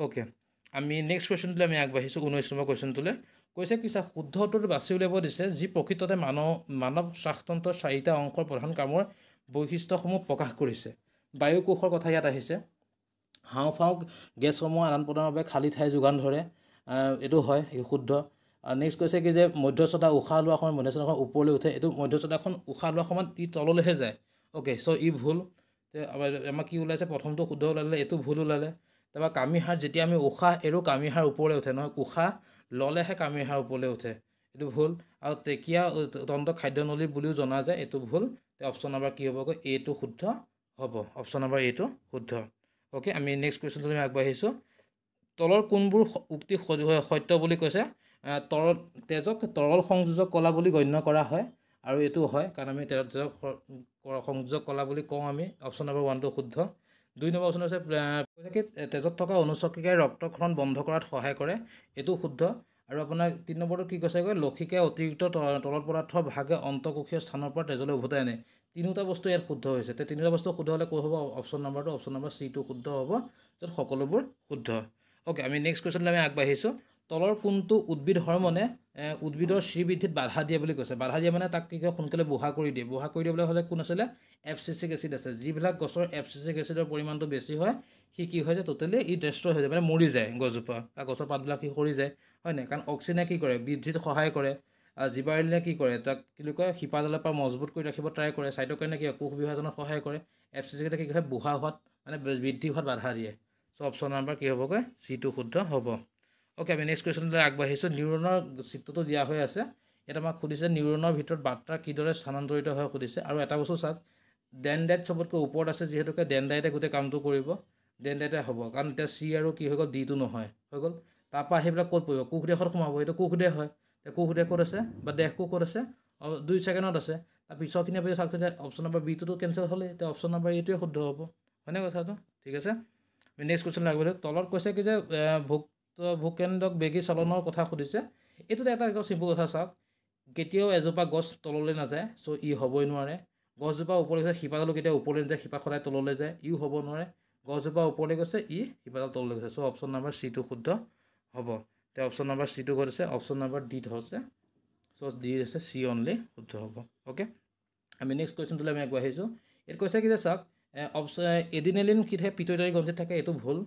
অ'কে আমি নেক্সট কুৱেশ্যনটোলৈ আমি আগবাঢ়িছোঁ 19 নম্বৰ কুৱেশ্যনটোলৈ কৈছে কি চাওক শুদ্ধ উত্তৰটো বাছি উলিয়াব দিছে যি প্ৰকৃততে মানৱ শ্বাসতন্ত্ৰৰ 4টা অংশৰ প্ৰধান কামৰ বৈশিষ্ট্যসমূহ প্ৰকাশ কৰিছে বায়ুকোষৰ কথা ইয়াত আহিছে হাওঁফাওঁ গেছসমূহ আদান প্ৰদানৰ বাবে খালী ঠাই যোগান ধৰে এইটো হয় এই শুদ্ধ নেক্সট কৈছে কি যে মধ্যস্থতা উশাহ লোৱাৰ সময়ত মধ্যস্থতাখন ওপৰলৈ উঠে এইটো মধ্যস্থতাখন উশাহ লোৱাৰ সময়ত ই তললৈহে যায় অ'কে চ' ই ভুল আমাৰ কি ওলাইছে প্ৰথমটো শুদ্ধ ওলালে এইটো ভুল ওলালে তাৰপৰা কামিহাৰ যেতিয়া আমি উশাহ এৰো কামিহাৰ ওপৰলৈ উঠে নহয় উশাহ ল'লেহে কামিহাৰ ওপৰলৈ উঠে এইটো ভুল আৰু তেকিয়া তন্ত্ৰ খাদ্যনলী বুলিও জনা যায় এইটো ভুল অপশ্যন নম্বৰ কি হ'বগৈ এইটো শুদ্ধ হ'ব অপশ্যন নম্বৰ এইটো শুদ্ধ অ'কে আমি নেক্সট কুৱেশ্যনটোলৈ আগবাঢ়িছোঁ তলৰ কোনবোৰ উক্তি সত্য বুলি কৈছে তেজক তৰল সংযোজক কলা বুলি গণ্য কৰা হয় আৰু এইটো হয় কাৰণ আমি তেজক সংযোজক কলা বুলি কওঁ আমি অপশ্যন নম্বৰ 1টো শুদ্ধ 2 নম্বৰ অপশ্যন হৈছে কি তেজত থকা অনুচক্ৰিকাই ৰক্তক্ষৰণ বন্ধ কৰাত সহায় কৰে এইটো শুদ্ধ আৰু আপোনাৰ 3 নম্বৰটো কি কৈছে লৌকিকে অতিৰিক্ত তৰল পদাৰ্থৰ ভাগে অন্তঃকোষীয় স্থানৰ পৰা তেজলৈ উভতাই আনে তিনিটা বস্তু ইয়াত শুদ্ধ হৈছে তে তিনিটা বস্তু শুদ্ধ হ'লে ক'ত হ'ব অপশ্যন নম্বৰ চিটো শুদ্ধ হ'ব য'ত সকলোবোৰ শুদ্ধ অ'কে আমি নেক্সট কুৱেশ্যনলৈ আমি আগবাঢ়িছোঁ তলৰ কোনটো উদ্ভিদ হৰমনে উদ্ভিদৰ শ্ৰীবৃদ্ধিত বাধা দিয়ে বুলি কৈছে বাধা দিয়ে মানে তাক কি কয় সোনকালে বুঢ়া কৰি দিবলৈ হ'লে কোন আছিলে এফচিচিক এচিড আছে যিবিলাক গছৰ এফচিচিক এচিডৰ পৰিমাণটো বেছি হয় সি কি হয় যে টোটেলি ই ডেষ্ট্ৰয় হৈ যায় মানে মৰি যায় গছজোপা বা গছৰ পাতবিলাক সি সৰি যায় হয় নাই কাৰণ অক্সিজেনে কি কৰে বৃদ্ধিত সহায় কৰে জীৱাণুৱে কি কৰে তাক কি কয় শিপাডালৰ পৰা মজবুত কৰি ৰাখিব ট্ৰাই কৰে চাইটোকাইনে কি কোষ বিভাজনত সহায় কৰে এফচিচিকে কি কয় বুঢ়া হোৱাত মানে বৃদ্ধি হোৱাত বাধা দিয়ে চ' অপশ্যন নম্বৰ কি হ'বগৈ চিটো শুদ্ধ হ'ব অ'কে আমি নেক্সট কুৱেশ্যনলৈ আগবাঢ়িছোঁ নিউৰনৰ চিত্ৰটো দিয়া হৈ আছে ইয়াত আমাক সুধিছে নিউৰনৰ ভিতৰত বাৰ্তা কিদৰে স্থানান্তৰিত হয় সুধিছে আৰু এটা বস্তু চাওক ডেনড্ৰাইট চবতকৈ ওপৰত আছে যিহেতুকে ডেনড্ৰাইটে গোটেই কামটো কৰিব ডেনড্ৰাইটে হ'ব কাৰণ এতিয়া চি আৰু কি হৈ গ'ল ডিটো নহয় হৈ গ'ল তাৰপৰা আহি পেলাই ক'ত পৰিব কোষদেশত সোমাব সেইটো কোষদেশ হয় কোষদেশ ক'ত আছে বা দেশকোষ ক'ত আছে 2 ছেকেণ্ডত আছে তাৰ পিছৰখিনি আপুনি চাওক অপশ্যন নম্বৰ বিটোতো কেঞ্চেল হ'লে এতিয়া অপশ্যন নম্বৰ এইটোৱে শুদ্ধ হ'ব হয়নে কথাটো ঠিক আছে আমি নেক্সট কুৱেশ্যন আগবাঢ়িছোঁ তলত কৈছে কি যে ভূকেন্দ্ৰক বেগী চলনৰ কথা সুধিছে এইটোতে এটা চিম্পুল কথা চাওক কেতিয়াও এজোপা গছ তললৈ নাযায় চ' ই হ'বই নোৱাৰে গছজোপা ওপৰলৈ গৈছে শিপাডালো কেতিয়াও ওপৰলৈ নাযায় শিপা সদায় তললৈ যায় ইও হ'ব নোৱাৰে গছজোপা ওপৰলৈ গৈছে ই শিপাডাল তললৈ গৈছে চ' অপশ্যন নম্বৰ চিটো শুদ্ধ হ'ব তে অপশ্যন নম্বৰ চিটো ক'ত আছে অপশ্যন নম্বৰ ডিত হৈছে চ' ডি আছে চি অনলি শুদ্ধ হ'ব অ'কে আমি নেক্সট কুৱেশ্যনটোলৈ আমি আগবাঢ়িছোঁ ইয়াত কৈছে কি যে চাওক এডিনেলিন কি থাকে পিটুইটাৰী গ্ৰন্থিত থাকে এইটো ভুল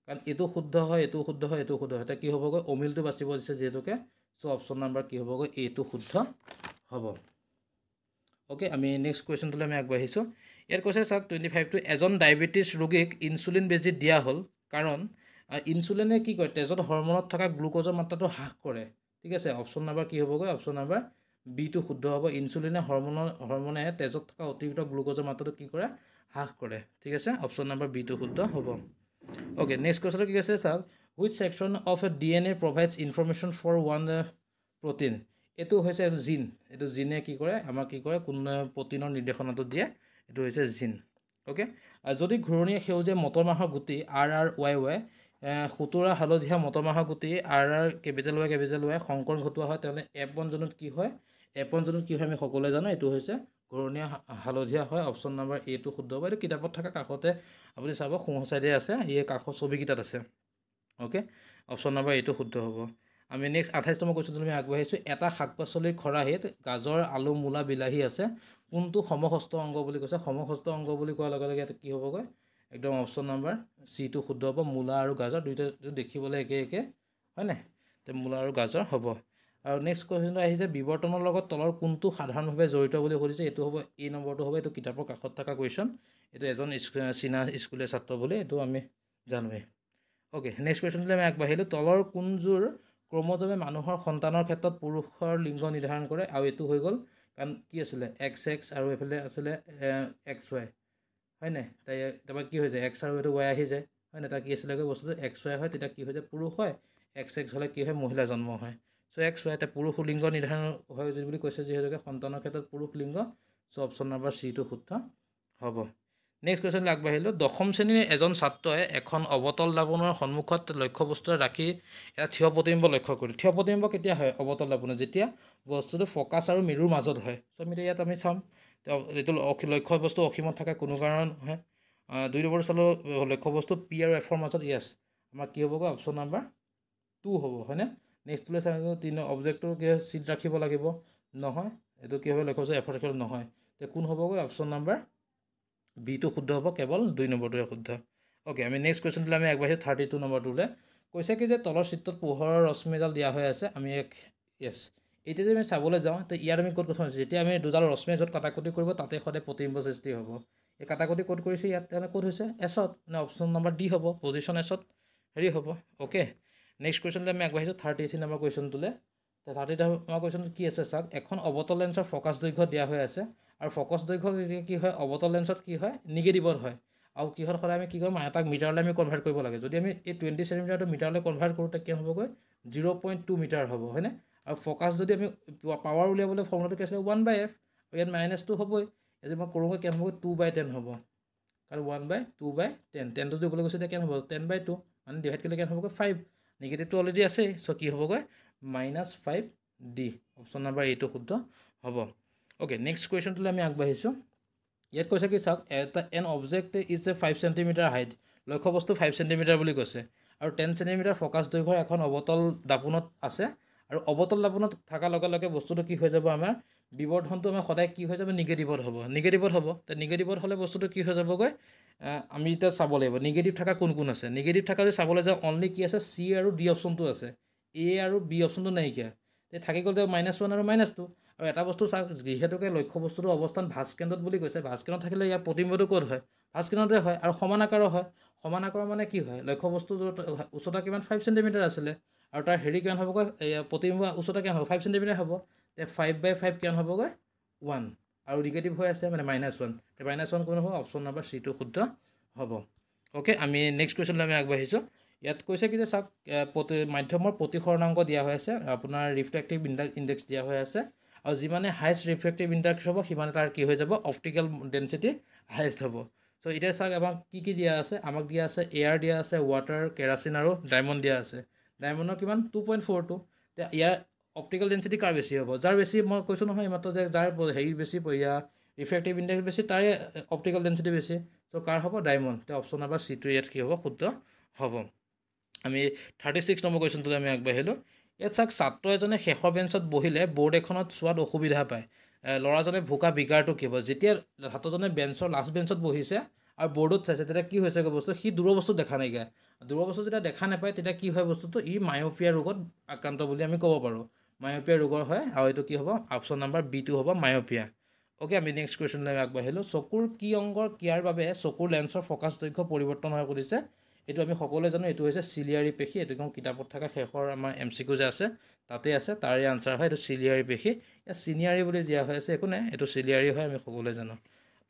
কাৰণ এইটো শুদ্ধ হয় এইটো শুদ্ধ হয় এইটো শুদ্ধ হয় এতিয়া কি হ'বগৈ অমিলটো বাচিব দিছে যিহেতুকে চ' অপশ্যন নম্বৰ কি হ'বগৈ এইটো শুদ্ধ হ'ব অ'কে আমি নেক্সট কুৱেশ্যনটোলৈ আমি আগবাঢ়িছোঁ ইয়াত কৈছে চাওক 25টো এজন ডায়েবেটিছ ৰোগীক ইনচুলিন বেজী দিয়া হ'ল কাৰণ ইনচুলিনে কি কৰে তেজত হৰমনত থকা গ্লুক'জৰ মাত্ৰাটো হ্ৰাস কৰে ঠিক আছে অপশ্যন নম্বৰ কি হ'বগৈ অপশ্যন নম্বৰ বিটো শুদ্ধ হ'ব ইনচুলিনে হৰমনে তেজত থকা অতিৰিক্ত গ্লুক'জৰ মাত্ৰাটো কি কৰে হ্ৰাস কৰে ঠিক আছে অপশ্যন নম্বৰ বিটো শুদ্ধ হ'ব অ'কে নেক্সট কুৱেশ্যনটো কি কৈছে চাওক which section of DNA provides information for one protein এইটো হৈছে জিন এইটো জিনে কি কৰে আমাক কি কৰে কোন প্ৰটিনৰ নিৰ্দেশনাটো দিয়ে এইটো হৈছে জিন ওকে যদি ঘূৰণীয়া সেউজীয়া মটৰ মাহৰ গুটি RRYY খুতুৰা হালধীয়া মটৰ মাহৰ গুটি RR কেপিটেল Y সংকৰণ ঘটোৱা হয় তেনে F1 জোনত কি হয় F1 জোনত কি হয় আমি সকলোৱে জানো এইটো হৈছে ঘূৰণীয়া হালধীয়া হয় অপশ্যন নম্বৰ এ টো শুদ্ধ হ'ব এইটো কিতাপত থকা কাষতে আপুনি চাব সোঁ চাইডে আছে এই কাষৰ ছবিকেইটাত আছে ওকে অপশ্যন নম্বৰ এ টো শুদ্ধ হ'ব আমি নেক্সট 28 নম্বৰ কুৱেশ্যনটো আমি আগবাঢ়িছোঁ এটা শাক পাচলিৰ খৰাহিত গাজৰ আলু মূলা বিলাহী আছে কোনটো সমহস্ত অংগ বুলি কৈছে সমহস্ত অংগ বুলি কোৱাৰ লগে লগে কি হ'বগৈ একদম অপশ্যন নম্বৰ চি টো শুদ্ধ হ'ব মূলা আৰু গাজৰ দুইটা দেখিবলৈ একে হয় নাই তে মূলা আৰু গাজৰ হ'ব আৰু নেক্সট কুৱেশ্যনটো আহিছে বিৱৰ্তনৰ লগত তলৰ কোনটো সাধাৰণভাৱে জড়িত বুলি সুধিছে এইটো হ'ব এই নম্বৰটো হ'ব এইটো কিতাপৰ কাষত থকা কুৱেশ্যন এইটো এজন চীনা স্কুলীয়া ছাত্ৰ বুলি এইটো আমি জানোৱেই ওকে নেক্সট কুৱেশ্যনটোলৈ আমি আগবাঢ়িলোঁ তলৰ কোনযোৰ ক্ৰমজমে মানুহৰ সন্তানৰ ক্ষেত্ৰত পুৰুষৰ লিংগ নিৰ্ধাৰণ কৰে আৰু এইটো হৈ গ'ল কাৰণ কি আছিলে XX আৰু এইফালে আছিলে XY হয় নাই তাৰপৰা কি হৈ যায় X আৰু এইটো Y আহি যায় হয় নাই তাৰ কি আছিলে বস্তুটো XY হয় তেতিয়া কি হৈ যায় পুৰুষ হয় XX হ'লে কি হয় মহিলা জন্ম হয় চ' XY এতিয়া পুৰুষ লিংগ নিৰ্ধাৰণ হয় বুলি কৈছে যিহেতুকে সন্তানৰ ক্ষেত্ৰত পুৰুষ লিংগ চ' অপশ্যন নম্বৰ চি টো শুদ্ধ হ'ব নেক্সট কুৱেশ্যনলৈ আগবাঢ়িলোঁ দশম শ্ৰেণীৰ এজন ছাত্ৰই এখন অৱতল দাপোনৰ সন্মুখত লক্ষ্যবস্তু ৰাখি এটা থিয় প্ৰতিবিম্ব লক্ষ্য কৰিল থিয় প্ৰতিবিম্ব কেতিয়া হয় অৱতল দাপোনৰ যেতিয়া বস্তুটো ফ'কাছ আৰু মেৰুৰ মাজত হয় চ' আমি ইয়াত আমি চাম এইটো লক্ষ্যবস্তু অসীমত থাকে কোনো কাৰণ নহয় 2 নম্বৰ চালোঁ লক্ষ্যবস্তু পি আৰু এফৰ মাজত য়েছ আমাৰ কি হ'বগৈ অপশ্যন নম্বৰ 2 হ'ব হয়নে নেক্সটলৈ চাই 3 অবজেক্টটো কি চিট ৰাখিব লাগিব নহয় এইটো কি হ'ব লক্ষ্যবস্তু এফৰ ৰাখিব নহয় তে কোন হ'বগৈ অপশ্যন নম্বৰ বি টো শুদ্ধ হ'ব কেৱল 2 নম্বৰটোৱে শুদ্ধ ওকে আমি নেক্সট কুৱেশ্যনটোলৈ আমি আগবাঢ়িছোঁ 32 নম্বৰটোলৈ কৈছে কি যে তলৰ চিত্ৰত পোহৰৰ ৰশ্মিডাল দিয়া হৈ আছে আমি এক য়েছ এতিয়া যদি আমি চাবলৈ যাওঁ তো ইয়াত আমি ক'ত কথা যেতিয়া আমি দুডাল ৰশ্মি য'ত কাটাকুটি কৰিব তাতে সদায় প্ৰতিবিম্ব সৃষ্টি হ'ব এই কাটাকুটি ক'ত কৰিছে ইয়াত তেনে ক'ত হৈছে এছত মানে অপশ্যন নম্বৰ ডি হ'ব পজিশ্যন এছত হেৰি হ'ব ওকে নেক্সট কুৱেশ্যনলৈ আমি আগবাঢ়িছোঁ 33 নম্বৰ কুৱেশ্যনটোলৈ তো 30 নম্বৰ কুৱেশ্যনটো কি আছে চাওক এখন অৱতল লেন্সৰ ফ'কাছ দৈৰ্ঘ্য দিয়া হৈ আছে আৰু ফ'কাছ দৈৰ্ঘ্য কি হয় অৱতল লেন্সত কি হয় নিগেটিভত হয় আৰু কিহত সদায় আমি কি কৰিম এটাক মিটাৰলৈ আমি কনভাৰ্ট কৰিব লাগে যদি আমি এই 20 চেণ্টিমিটাৰটো মিটাৰলৈ কনভাৰ্ট কৰোঁ তেতিয়া হ'বগৈ 0.2 মিটাৰ হ'ব হয়নে আৰু ফ'কাছ যদি আমি পাৱাৰ উলিয়াবলৈ ফৰ্মুলাটো কি আছিলে 1/f ইয়াত -2 হ'বই যদি মই কৰোঁগৈ কিমান হ'বগৈ 2/10 হ'ব কাৰণ 1/2/10 10টো দিবলৈ গৈছে এতিয়া কিমান হ'ব 10/2 মানে ডিভাইড কৰিলে কিমান হ'বগৈ 5 নিগেটিভটো অলৰেডি আছেই চ' কি হ'বগৈ -5D অপশ্যন নম্বৰ এইটো শুদ্ধ হ'ব ওকে নেক্সট কুৱেশ্যনটোলৈ আমি আগবাঢ়িছোঁ ইয়াত কৈছে কি চাওক an object is a 5 centimetre height লক্ষ্যবস্তু 5 চেণ্টিমিটাৰ বুলি কৈছে আৰু 10 চেণ্টিমিটাৰ ফ'কাছ দৈৰ্ঘ্যৰ এখন অৱতল দাপোনত আছে আৰু অৱতল দাপোনত থকাৰ লগে লগে বস্তুটো কি হৈ যাব আমাৰ বিবৰ্ধনটো আমাৰ সদায় কি হৈ যাব নিগেটিভত হ'ব তো নিগেটিভত হ'লে বস্তুটো কি হৈ যাবগৈ আমি এতিয়া চাব লাগিব নিগেটিভ থকা কোন আছে নিগেটিভ থকা যদি চাবলৈ যাওঁ অনলি কি আছে চি আৰু ডি অপশ্যনটো আছে এ আৰু বি অপশ্যনটো নাইকিয়া তে থাকি গ'ল যে -1 আৰু -2 আৰু এটা বস্তু চাওক যিহেতুকে লক্ষ্যবস্তুটো অৱস্থান ভাস্কেন্দ্ৰত বুলি কৈছে ভাস্কেন্দ্ৰত থাকিলে ইয়াৰ প্ৰতিবিম্বটো ক'ত হয় ভাস্কেন্দ্ৰতে হয় আৰু সমান আকাৰৰ হয় সমান আকাৰৰ মানে কি হয় লক্ষ্যবস্তুটোৰ উচ্চতা কিমান 5 চেণ্টিমিটাৰ আছিলে আৰু তাৰ হেৰি কিমান হ'বগৈ প্ৰতিবিম্ব উচ্চতা কিমান হ'ব 5 চেণ্টিমিটাৰ হ'ব তে 5/5 কিমান হ'বগৈ 1 আৰু নিগেটিভ হৈ আছে মানে -1 তে -1 কোন হ'ব অপশ্যন নম্বৰ চি টো শুদ্ধ হ'ব ওকে আমি নেক্সট কুৱেশ্যনলৈ আমি আগবাঢ়িছোঁ ইয়াত কৈছে কি যে চাওক মাধ্যমৰ প্ৰতিসৰণাংক দিয়া হৈ আছে আপোনাৰ ৰিফ্লেক্টিভ ইণ্ডেক্স দিয়া হৈ আছে আৰু যিমানে হাইষ্ট ৰিফ্লেক্টিভ ইণ্ডেক্স হ'ব সিমানে তাৰ কি হৈ যাব অপটিকেল ডেনচিটি হাইষ্ট হ'ব চ' এতিয়া চাওক আমাক কি দিয়া আছে আমাক দিয়া আছে এয়াৰ দিয়া আছে ৱাটাৰ কেৰাচিন আৰু ডায়মণ্ড দিয়া আছে ডায়মণ্ডৰ কিমান 2.42 তে ইয়াৰ অপটিকেল ডেনচিটি কাৰ বেছি হ'ব যাৰ বেছি মই কৈছোঁ নহয় এইমাত্ৰ যে যাৰ হেৰি বেছি ইয়াৰ ৰিফ্লেক্টিভ ইণ্ডেক্স বেছি তাৰে অপটিকেল ডেনচিটি বেছি চ' কাৰ হ'ব ডায়মণ্ড তে অপশ্যন নম্বৰ চি টো ইয়াত কি হ'ব শুদ্ধ হ'ব আমি 36 নম্বৰ কুৱেশ্যনটোলৈ আমি আগবাঢ়িলোঁ ইয়াত চাওক ছাত্ৰ এজনে শেষৰ বেঞ্চত বহিলে বৰ্ড এখনত চোৱাত অসুবিধা পায় ল'ৰাজনে ভোকা বিকাৰটো কি হ'ব যেতিয়া ছাত্ৰজনে বেঞ্চৰ লাষ্ট বেঞ্চত বহিছে আৰু বৰ্ডত চাইছে তেতিয়া কি হৈছে বস্তু সি দূৰৰ বস্তু দেখা নাইকিয়া দূৰৰ বস্তু যেতিয়া দেখা নাপায় তেতিয়া কি হয় বস্তুটো ই মায়োপিয়া ৰোগত আক্ৰান্ত বুলি আমি ক'ব পাৰোঁ মায়োপিয়া ৰোগৰ হয় আৰু এইটো কি হ'ব অপশ্যন নম্বৰ বি টো হ'ব মায়োপিয়া ওকে আমি নেক্সট কুৱেশ্যনলৈ আগবাঢ়িলোঁ চকুৰ কি অংগৰ ক্ৰিয়াৰ বাবে চকুৰ লেন্সৰ ফ'কাছ দৈৰ্ঘ্য পৰিৱৰ্তন হৈ কৰিছে এইটো আমি সকলোৱে জানো এইটো হৈছে চিলিয়াৰী পেশী এইটো কিতাপত থকা শেষৰ আমাৰ MCQ যে আছে তাতে আছে তাৰে আনচাৰ হয় এইটো চিলিয়াৰী পেশী ইয়াত চিনিয়াৰী বুলি দিয়া হৈ আছে একো নাই এইটো চিলিয়াৰী হয় আমি সকলোৱে জানো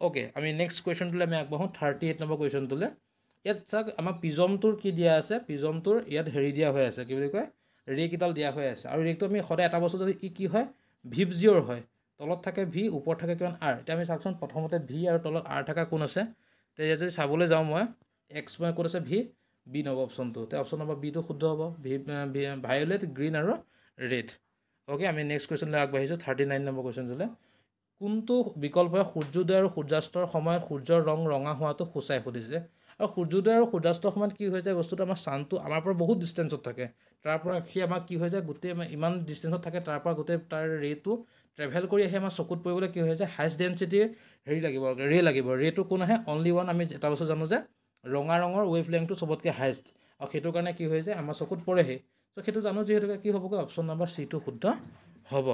ওকে আমি নেক্সট কুৱেশ্যনটোলৈ আমি আগবাঢ়োঁ 38 নম্বৰ কুৱেশ্যনটোলৈ ইয়াত চাওক আমাৰ প্ৰিজমটোৰ কি দিয়া আছে প্ৰিজমটোৰ ইয়াত হেৰি দিয়া হৈ আছে কি বুলি কয় ৰে'কেইডাল দিয়া হৈ আছে আৰু ৰে'টো আমি সদায় এটা বস্তু যদি ই কি হয় ভিপজিঅ'ৰ হয় তলত থাকে ভি ওপৰত থাকে কিমান আৰ এতিয়া আমি চাওকচোন প্ৰথমতে ভি আৰু তলত আৰ থকা কোন আছে তেতিয়া যদি চাবলৈ যাওঁ মই এক্স মানে ক'ত আছে ভি বি নব অপশ্যনটো তেতিয়া অপশ্যন নম্বৰ বিটো শুদ্ধ হ'ব ভায়লেট গ্ৰীণ আৰু ৰেড অ'কে আমি নেক্সট কুৱেশ্যনলৈ আগবাঢ়িছোঁ 39 নম্বৰ কুৱেশ্যনটোলৈ কোনটো বিকল্পই সূৰ্যোদয় আৰু সূৰ্যাস্তৰ সময়ত সূৰ্যৰ ৰং ৰঙা হোৱাটো সূচাই সুধিছে আৰু সূৰ্যোদয় আৰু সূৰ্যাস্তৰ সময়ত কি হৈ যায় বস্তুটো আমাৰ ছানটো আমাৰ পৰা বহুত ডিষ্টেঞ্চত থাকে তাৰ পৰা সি আমাক কি হৈ যায় গোটেই ইমান ডিষ্টেঞ্চত থাকে তাৰ পৰা গোটেই তাৰ ৰেটো ট্ৰেভেল কৰি আহি আমাৰ চকুত পৰিবলৈ কি হৈ যায় হাইষ্ট ডেঞ্চিটিৰ লাগিব ৰেটো কোন আহে অনলি ওৱান আমি এটা বস্তু জানো যে ৰঙা ৰঙৰ ৱেভ লেংথটো চবতকৈ হাইষ্ট আৰু সেইটোৰ কাৰণে কি হৈ যায় আমাৰ চকুত পৰেহি চ' সেইটো জানো যিহেতুকে কি হ'বগৈ অপশ্যন নম্বৰ চিটো শুদ্ধ হ'ব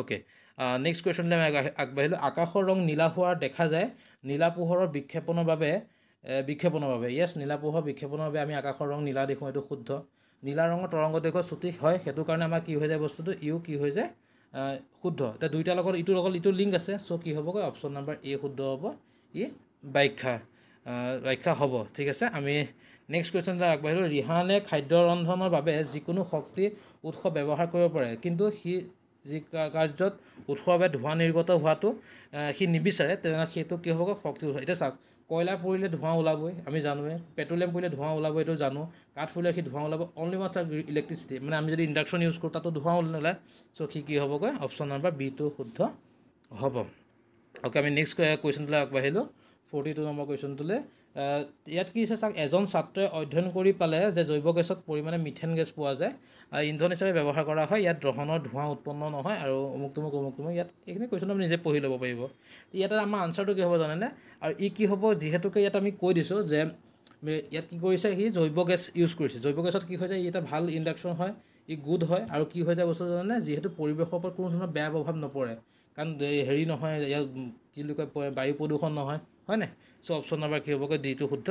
অ'কে নেক্সট কুৱেশ্যনলৈ আমি আগবাঢ়িলোঁ আকাশৰ ৰং নীলা হোৱা দেখা যায় নীলা পোহৰৰ বিক্ষেপণৰ বাবে য়েছ নীলা পোহৰৰ বিক্ষেপণৰ বাবে আমি আকাশৰ ৰং নীলা দেখোঁ এইটো শুদ্ধ নীলা ৰঙৰ তৰংগ দৈৰ্ঘ্য চুটি হয় সেইটো কাৰণে আমাৰ কি হৈ যায় বস্তুটো ইউ কি হৈ যায় শুদ্ধ এতিয়া দুইটাৰ লগত ইটো লিংক আছে চ' কি হ'বগৈ অপশ্যন নম্বৰ এ শুদ্ধ হ'ব ই ব্যাখ্যা হ'ব ঠিক আছে আমি নেক্সট কুৱেশ্যনলৈ আগবাঢ়িলোঁ ৰিহানে খাদ্য ৰন্ধনৰ বাবে যিকোনো শক্তি উৎস ব্যৱহাৰ কৰিব পাৰে কিন্তু সি যি কাৰ্যত উৎসৰ বাবে ধোঁৱা নিৰ্গত হোৱাটো সি নিবিচাৰে তেনেহ'লে সেইটো কি হ'বগৈ শক্তি উৎস এতিয়া চাওক কয়লা পৰিলে ধোঁৱা ওলাবই আমি জানোৱে পেট্ৰলিয়াম পৰিলে ধোঁৱা ওলাব এইটো জানো কাঠ পৰিলে সি ধোঁৱা ওলাব অনলি ওৱান চাওক ইলেক্ট্ৰিচিটি মানে আমি যদি ইণ্ডাকশ্যন ইউজ কৰোঁ তাতো ধোঁৱা নোলায় চ' সি কি হ'বগৈ অপশ্যন নম্বৰ বিটো শুদ্ধ হ'ব অ'কে আমি নেক্সট কুৱেশ্যনটোলৈ আগবাঢ়িলোঁ 42 নম্বৰ কুৱেশ্যনটোলৈ ইয়াত কি হৈছে চাওক এজন ছাত্ৰই অধ্যয়ন কৰি পালে যে জৈৱ গেছত পৰিমাণে মিথেন গেছ পোৱা যায় ইন্ধন হিচাপে ব্যৱহাৰ কৰা হয় ইয়াত দহনৰ ধোঁৱা উৎপন্ন নহয় আৰু অমুক তুমুক ইয়াত এইখিনি কুৱেশ্যন আপুনি নিজে পঢ়ি ল'ব পাৰিব ইয়াত আমাৰ আনচাৰটো কি হ'ব জানেনে আৰু ই কি হ'ব যিহেতুকে ইয়াত আমি কৈ দিছোঁ যে ইয়াত কি কৰিছে সি জৈৱ গেছ ইউজ কৰিছে জৈৱ গেছত কি হৈ যায় ই এটা ভাল ইণ্ডাকশ্যন হয় ই গুড হয় আৰু কি হৈ যায় বস্তু জানে যিহেতু পৰিৱেশৰ ওপৰত কোনো ধৰণৰ বেয়া প্ৰভাৱ নপৰে কাৰণ হেৰি নহয় ইয়াত কি বুলি কয় বায়ু প্ৰদূষণ নহয় হয় নাই চ' অপশ্যন নম্বৰ কি হ'বগৈ ডিটো শুদ্ধ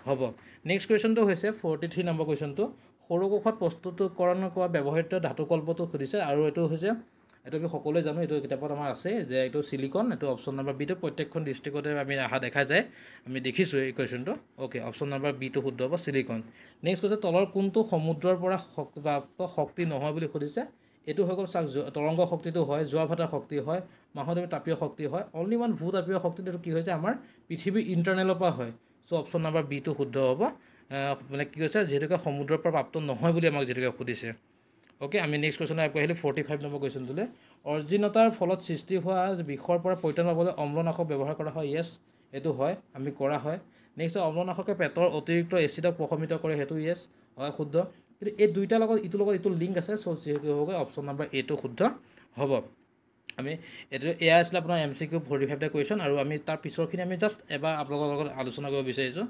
হ'ব নেক্সট কুৱেশ্যনটো হৈছে 43 নম্বৰ কুৱেশ্যনটো সৌৰকোষত প্ৰস্তুতকৰণ কৰা ব্যৱহৃত ধাতুকল্পটো সুধিছে আৰু এইটো হৈছে এইটো আমি সকলোৱে জানো এইটো কিতাপত আমাৰ আছে যে এইটো চিলিকন এইটো অপশ্যন নম্বৰ বিটো প্ৰত্যেকখন ডিষ্ট্ৰিক্টতে আমি অহা দেখা যায় আমি দেখিছোঁ এই কুৱেশ্যনটো অ'কে অপশ্যন নম্বৰ বিটো শুদ্ধ হ'ব চিলিকন নেক্সট কৈছে তলৰ কোনটো সমুদ্ৰৰ পৰা শক্তি নহয় বুলি সুধিছে এইটো হৈ গ'ল চাওক তৰংগ শক্তিটো হয় জোৱা ভাটাৰ শক্তি হয় মাহদেৱী তাপীয় শক্তি হয় অনলি ওৱান ভূতাপীয় শক্তিটো কি হৈছে আমাৰ পৃথিৱীৰ ইণ্টাৰনেলৰ পৰা হয় চ' অপশ্যন নম্বৰ বিটো শুদ্ধ হ'ব মানে কি কৈছে যিহেতুকে সমুদ্ৰৰ পৰা প্ৰাপ্ত নহয় বুলি আমাক যিহেতুকে সুধিছে অ'কে আমি নেক্সট কুৱেশ্যনত আগবাঢ়িলোঁ 45 নম্বৰ কুৱেশ্যনটোলৈ অৰ্জিনতাৰ ফলত সৃষ্টি হোৱা বিষৰ পৰা পৰিত্ৰাণ পাবলৈ অম্লনাশক ব্যৱহাৰ কৰা হয় য়েছ এইটো হয় আমি কৰা হয় নেক্সট অম্লনাশকে পেটৰ অতিৰিক্ত এচিডক প্ৰশমিত কৰে সেইটো য়েছ হয় শুদ্ধ কিন্তু এই দুইটাৰ লগত ইটো লিংক আছে চ' যিহেতু হ'বগৈ অপশ্যন নম্বৰ এটো শুদ্ধ হ'ব আমি এইটো এয়া আছিলে আপোনাৰ MCQ 45টা কুৱেশ্যন আৰু আমি তাৰ পিছৰখিনি আমি জাষ্ট এবাৰ আপোনালোকৰ লগত আলোচনা কৰিব বিচাৰিছোঁ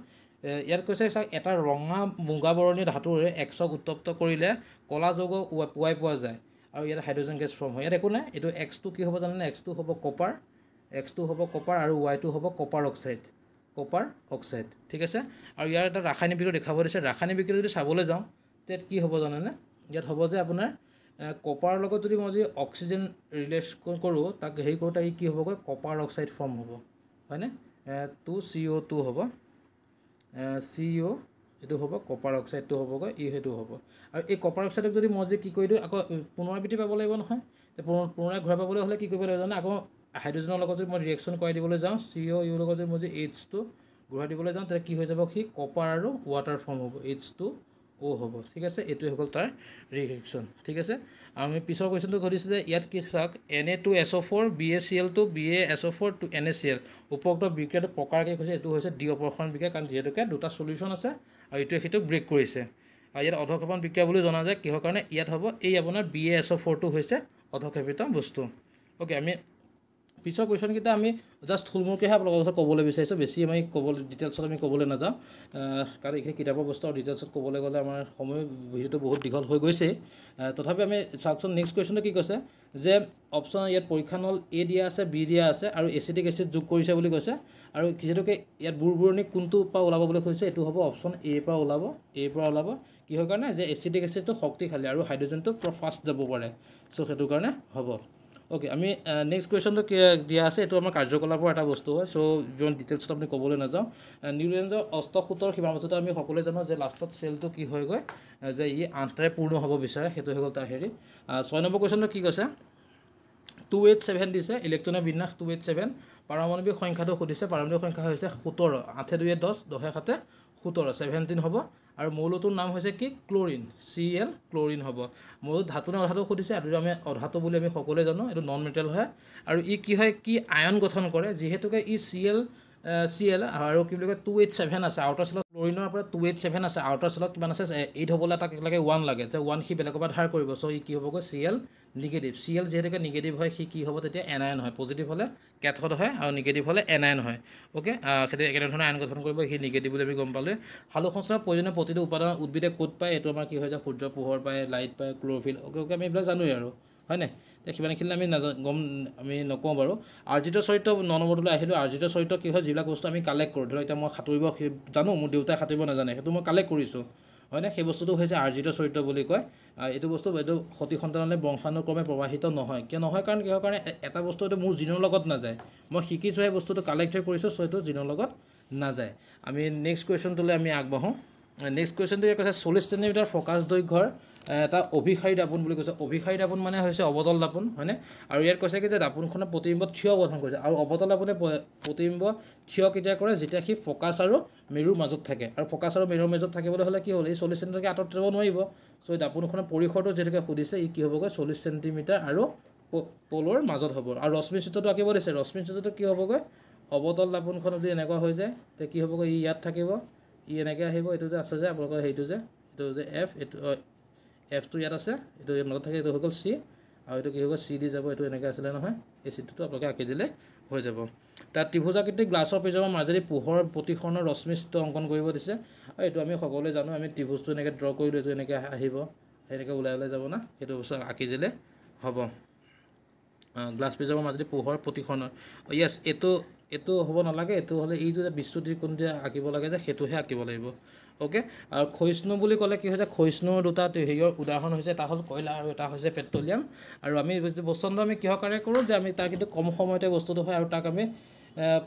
ইয়াত কৈছে চাওক এটা ৰঙা মুগা বৰণীয় ধাতুৰে এক্সক উত্তপ্ত কৰিলে ক'লা যৌগ পোৱা যায় আৰু ইয়াত হাইড্ৰজেন গেছ ফৰ্ম হয় ইয়াত একো নাই এইটো এক্সটো কি হ'ব জানেনে এক্সটো হ'ব কপাৰ আৰু ৱাইটো হ'ব কপাৰ অক্সাইড ঠিক আছে আৰু ইয়াৰ এটা ৰাসায়নিক বিক্ৰিয়া দেখাব দিছে ৰাসায়নিক বিক্ৰিয়া যদি চাবলৈ যাওঁ ইয়াত কি হ'ব জানেনে ইয়াত হ'ব যে আপোনাৰ কপাৰৰ লগত যদি মই যদি অক্সিজেন ৰিলেশ্যন কৰোঁ তাক হেৰি কৰোঁ তাক কি হ'বগৈ কপাৰ অক্সাইড ফৰ্ম হ'ব হয়নে 2CO2 হ'ব CO এইটো হ'ব কপাৰ অক্সাইডটো হ'বগৈ সেইটো হ'ব আৰু এই কপাৰ অক্সাইডক যদি মই যদি কি কৰি দিওঁ আকৌ পুনৰাবৃত্তি পাব লাগিব নহয় পুনৰাই ঘূৰাই পাবলৈ হ'লে কি কৰিব লাগিব জানে আকৌ হাইড্ৰজেনৰ লগত যদি মই ৰিয়েকশ্যন কৰাই দিবলৈ যাওঁ CO লগত যদি মই যদি H2 ঘূৰাই দিবলৈ যাওঁ তেতিয়া কি হৈ যাব সি কপাৰ আৰু ৱাটাৰ ফৰ্ম হ'ব H2O হ'ব ঠিক আছে এইটোৱে হৈ গ'ল তাৰ ৰিয়েকশ্যন ঠিক আছে আৰু আমি পিছৰ কুৱেশ্যনটো সুধিছোঁ যে ইয়াত কি চাওক Na2SO4 BaCl2 BaSO4 to NaCl উপৰোক্ত বিক্ৰিয়াটো প্ৰকাৰ কি হৈছে এইটো হৈছে ডি অপৰক্ষণ বিক্ৰিয়া কাৰণ যিহেতুকে দুটা সলিউশ্যন আছে আৰু এইটোৱে সেইটো ব্ৰেক কৰিছে আৰু ইয়াত অধক্ষেপণ বিক্ৰিয়া বুলি জনা যায় কিহৰ কাৰণে ইয়াত হ'ব এই আপোনাৰ BaSO4টো হৈছে অধক্ষেপিত বস্তু অ'কে আমি পিছৰ কুৱেশ্যনকেইটা আমি জাষ্ট থুলমূলকৈহে আপোনালোকৰ কথা ক'বলৈ বিচাৰিছোঁ বেছি আমি ডিটেইলছত আমি ক'বলৈ নাযাওঁ কাৰণ এইখিনি কিতাপৰ বস্তু আৰু ডিটেইলছত ক'বলৈ গ'লে আমাৰ সময় ভিডিঅ'টো বহুত দীঘল হৈ গৈছে তথাপি আমি চাওকচোন নেক্সট কুৱেশ্যনটো কি কৈছে যে অপশ্যন ইয়াত পৰীক্ষা নল A দিয়া আছে B দিয়া আছে আৰু এচিটিক এচিড যোগ কৰিছে বুলি কৈছে আৰু যিহেতুকে ইয়াত বুৰবুৰণি কোনটোৰ পৰা ওলাব বুলি কৈছে এইটো হ'ব অপশ্যন A পৰা ওলাব কিহৰ কাৰণে যে এচিটিক এচিডটো শক্তিশালী আৰু হাইড্ৰজেনটো ফাষ্ট যাব পাৰে চ' সেইটো কাৰণে হ'ব অ'কে আমি নেক্সট কুৱেশ্যনটো দিয়া আছে এইটো আমাৰ কাৰ্যকলাপৰ এটা বস্তু হয় চ' ইমান ডিটেইলছত আপুনি ক'বলৈ নাযাওঁ নিউটনৰ অষ্টসূত্ৰৰ সীমাবদ্ধতা আমি সকলোৱে জানো যে লাষ্টত চেলটো কি হয়গৈ যে ই 8টাৰে পূৰ্ণ হ'ব বিচাৰে সেইটো হৈ গ'ল তাৰ হেৰি 6 নম্বৰ কুৱেশ্যনটো কি কৈছে 287 দিছে ইলেক্ট্ৰনৰ বিন্যাস 287 পাৰমাণৱিক সংখ্যাটো সুধিছে পাৰমাণৱিক সংখ্যা হৈছে 17 8 2 10 10 7 17 17 হ'ব আৰু মৌলটোৰ নাম হৈছে কি ক্লোৰিন Cl ক্লোৰিন হ'ব মৌল ধাতু নে অধাতু সুধিছে আৰু আমি অধাতু বুলি আমি সকলোৱে জানো এটো নন মেটেল হয় আৰু ই কি হয় কি আয়ন গঠন কৰে যেহেতুকে ই Cl আৰু কি বুলি কয় 287 আছে আউটাৰ সেলত ক্লোৰিনৰ পৰা 287 আছে আউটাৰ সেলত কিমান আছে 8 হ'বলে তাক লাগে 1 লাগে যে 1 হি বেলেগৰ পৰা ধাৰ কৰিব সো ই কি হ'বগৈ Cl নিগেটিভ Cl যেহেতুকে নিগেটিভ হয় কি হ'ব তেতিয়া এনায়ন হয় পজিটিভ হলে ক্যাথোড হয় আৰু নিগেটিভ হলে এনায়ন হয় ওকে খেতে একেটা ধৰণৰ আয়ন গঠন কৰিব হি নিগেটিভ বুলি আমি গম পালে হালু সংশ্লেষণৰ প্ৰয়োজনীয় প্ৰতিটো উপাদান উদ্ভিদে কোড পায় এটো আমাৰ কি হয় যে সূৰ্য পোহৰ পায় লাইট পায় ক্লোৰোফিল ওকে আমি এইবিলাক জানোই আৰু হয় নাই কিমানখিনি আমি গম আমি নকওঁ বাৰু আৰ্জিত চৰিত্ৰ 9 নম্বৰলৈ আহিলো আৰ্জিত চৰিত্ৰ কি হয় যিবিলাক বস্তু আমি কালেক্ট কৰো ধৰ এটা মই সাঁতুৰিব জানো মোৰ দেউতাই সাঁতুৰিব নাজানে সেইটো মই কালেক্ট কৰিছো হয় না সেই বস্তুটো হৈছে আৰ্জিত চৰিত্ৰ বুলি কয় এইটো বস্তু এটো সতি সন্তানলৈ বংশানুক্ৰমে প্ৰবাহিত নহয় কিয় নহয় কাৰণ কিহৰ কাৰণে এটা বস্তু এটো মোৰ জিনৰ লগত নাযায় মই শিকিছো এই বস্তুটো কালেক্ট কৰিছো সো এটো জিনৰ লগত নাযায় আমি নেক্সট কোৱেশ্চনটোলৈ আমি আগবাঢ়ো নেক্সট কোৱেশ্চনটো কৈছে 40 সেন্টিমিটাৰ ফোকাস দৈৰ্ঘ্যৰ এটা অভিসাৰী দাপোন বুলি কৈছে অভিসাৰী দাপোন মানে হৈছে অবতল দাপোন হয়নে আৰু ইয়াত কৈছে কি যে দাপোনখনৰ প্ৰতিবিম্ব থিয় গঠন কৰিছে আৰু অবতল দাপোনে প্ৰতিবিম্ব থিয় কেতিয়া কৰে যেতিয়া সি ফোকাস আৰু মেৰুৰ মাজত থাকে আৰু ফোকাস আৰু মেৰুৰ মাজত থাকিবলৈ হলে কি হ'ল এই 40 সেন্টিমিটাৰকে আঁতৰত যাব নোৱাৰিব সো এই দাপোনখনৰ পৰিসৰটো যেটাকে সুধিছে ই কি হ'বগৈ 40 সেন্টিমিটাৰ আৰু পলৰ মাজত হ'ব আৰু ৰশ্মি চিত্ৰটো আঁকিব দিছে ৰশ্মি চিত্ৰটো কি হ'বগৈ অবতল দাপোনখন যদি এনেকুৱা হৈ যায় তে কি হ'বগৈ ই ইয়াত থাকিব ই এনেকৈ আহিব এটো যে আছে যে আপোনালোকৰ হেইটো যে F এটো F টো ইয়াত আছে এটো ইয়াত মাজত থাকে এটো হৈ গ'ল C আৰু এটো কি হ'ব C দি যাব এটো এনেকৈ আছিল নহয় এই চিত্ৰটো আপোনালোকে আঁকি দিলে হৈ যাব তাৰ ত্ৰিভুজাকৃতিক গ্লাছৰ প্ৰিজমৰ মাজেদি পোহৰ প্ৰতিসৰণৰ ৰশ্মি চিত্ৰ অংকন কৰিব দিছে আৰু এটো আমি সকলোৱে জানো আমি ত্ৰিভুজটো এনেকৈ ড্ৰ কৰিলো এটো এনেকৈ আহিব এনেকৈ ওলাই যাব না এটো বস্তু আঁকি দিলে হ'ব গ্লাছ প্ৰিজমৰ মাজেদি পোহৰ প্ৰতিসৰণৰ ইয়েস এটো হ'ব নালাগে এটো হলে এই যে বিশ্বটি কোন যে আঁকিব লাগে যে হেতুহে আঁকিব লাগিব ওকে আৰু খৈষ্ণু বুলি ক'লে কি হৈছে খৈষ্ণুৰ দুটা হেৰিৰ উদাহৰণ হৈছে এটা হ'ল কয়লা আৰু এটা হৈছে পেট্ৰলিয়াম আৰু আমি পছন্দ আমি কিহৰ কাৰণে কৰো যে আমি তাৰ কিন্তু কম সময়তে বস্তুটো হয় আৰু তাক আমি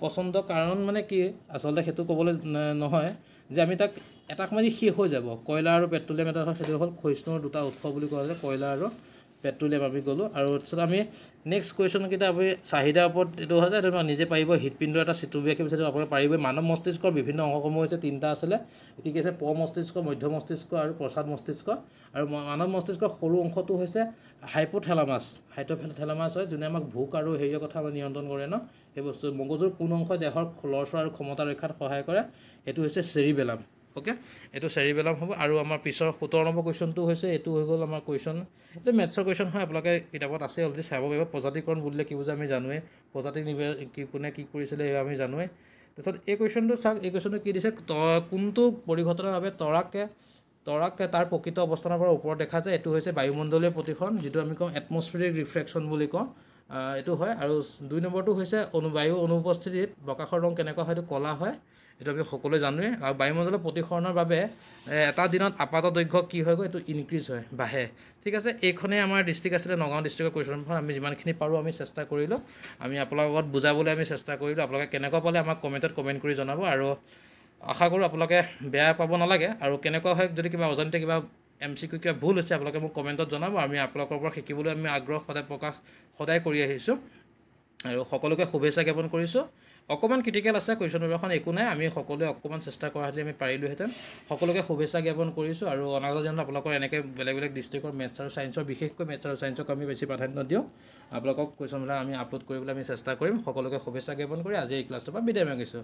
পছন্দ কাৰণ মানে কি আসলে হেতু ক'বলৈ নহয় যে আমি তাক এটা সময় শেষ হৈ যাব কয়লা আৰু পেট্ৰলিয়াম এটা হেতু হ'ল খৈষ্ণুৰ দুটা উৎস বুলি কোৱা যায় কয়লা আৰু পেট্ৰলিয়াম আমি গলো আৰু তাৰপিছত আমি নেক্সট কোৱেশ্চন কিটা আমি চাহিদাৰ ওপৰত এটো হয় যে নিজে পাৰিব হৃদপিণ্ড এটা চিত্ৰবিয়াকে বিচাৰিব আপোনালোকে পাৰিব মানৱ মস্তিষ্কৰ বিভিন্ন অংগসমূহ হৈছে তিনটা আছিলে কি কি আছে প মস্তিষ্ক মধ্য মস্তিষ্ক আৰু প্ৰসাদ মস্তিষ্ক আৰু মানৱ মস্তিষ্কৰ সৰু অংশটো হৈছে হাইপোথেলামাছ হয় যোনে আমাক ভোক আৰু হেৰিৰ কথা নিয়ন্ত্ৰণ কৰে ন এই বস্তু মগজুৰ কোন অংশ দেহৰ লৰচৰ আৰু ক্ষমতা ৰক্ষাত সহায় কৰে এটো হৈছে চেৰিবেলাম ওকে এটো চেৰিবেলাম হ'ব আৰু আমাৰ পিছৰ 17 নম্বৰ কোৱেশ্চনটো হৈছে এটো হৈ গ'ল আমাৰ কোৱেশ্চন এটো মেথছৰ কোৱেশ্চন হয় আপোনালোকে কিতাপত আছে অলৰেডি চাব পাৰিব প্ৰজাতিকৰণ বুলিলে কি বুজে আমি জানোৱে প্ৰজাতি কি কোনে কি কৰিছিলে আমি জানোৱে তাৰপিছত এই কোৱেশ্চনটো চাওক এই কোৱেশ্চনটো কি দিছে কোনটো পৰিঘটনাৰ বাবে তৰাক তাৰ প্ৰকৃত অৱস্থানৰ পৰা ওপৰত দেখা যায় এটো হৈছে বায়ুমণ্ডলীয় প্ৰতিফলন যেটো আমি কওঁ এটমস্ফিয়াৰিক ৰিফ্লেকশন বুলি কওঁ এটো হয় আৰু 2 নম্বৰটো হৈছে বায়ু অনুপস্থিতিত বকাশৰ ৰং কেনেকুৱা হয় এটো কলা হয় এটো আমি সকলোৱে জানোৱে আৰু বায়ুমণ্ডলৰ প্ৰতিসৰণৰ বাবে এটা দিনত আপাত দৈৰ্ঘ্য কি হয় গৈ এটো ইনক্ৰিজ হয় বাহে ঠিক আছে এইখনে আমাৰ ডিস্ট্ৰিক্ট আছে নগাঁও ডিস্ট্ৰিক্টৰ কোৱেশ্চনখন আমি যিমানখিনি পাৰো আমি চেষ্টা কৰিলো আমি আপোনালোকৰ লগত বুজাবলৈ আমি চেষ্টা কৰিলো আপোনালোকে কেনেকুৱা পালে আমাক কমেন্টত কমেন্ট কৰি জনাব আৰু আশা কৰো আপোনালোকে বেয়া পাব নালাগে আৰু কেনেকুৱা হয় যদি কিবা অজানিতে কিবা এমসিকিউ কিবা ভুল হৈছে আপোনালোকে মোক কমেন্টত জনাব আমি আপোনালোকৰ পৰা শিকিবলৈ আমি আগ্ৰহ সদায় কৰি আহিছো আৰু সকলোকে শুভেচ্ছা জ্ঞাপন কৰিছো অকমান ক্ৰিটিকেল আছে কোৱেশ্চন পেপাৰখন একো নাই আমি সকলোৱে অকমান চেষ্টা কৰা হলে আমি পাৰিলোহেতেন সকলোকে শুভেচ্ছা জ্ঞাপন কৰিছো আৰু অনাগত দিনত আপোনালোকৰ এনেকৈ বেলেগ ডিস্ট্ৰিক্টৰ মেথছ আৰু সায়েন্সৰ বিশেষকৈ মেথছ আৰু সায়েন্সক আমি বেছি প্ৰাধান্য দিওঁ আপোনালোকক কোৱেশ্চনবিলাক আমি আপলোড কৰিবলৈ আমি চেষ্টা কৰিম সকলোকে শুভেচ্ছা জ্ঞাপন কৰি আজি এই ক্লাছটোৰ পৰা বিদায় মাগিছো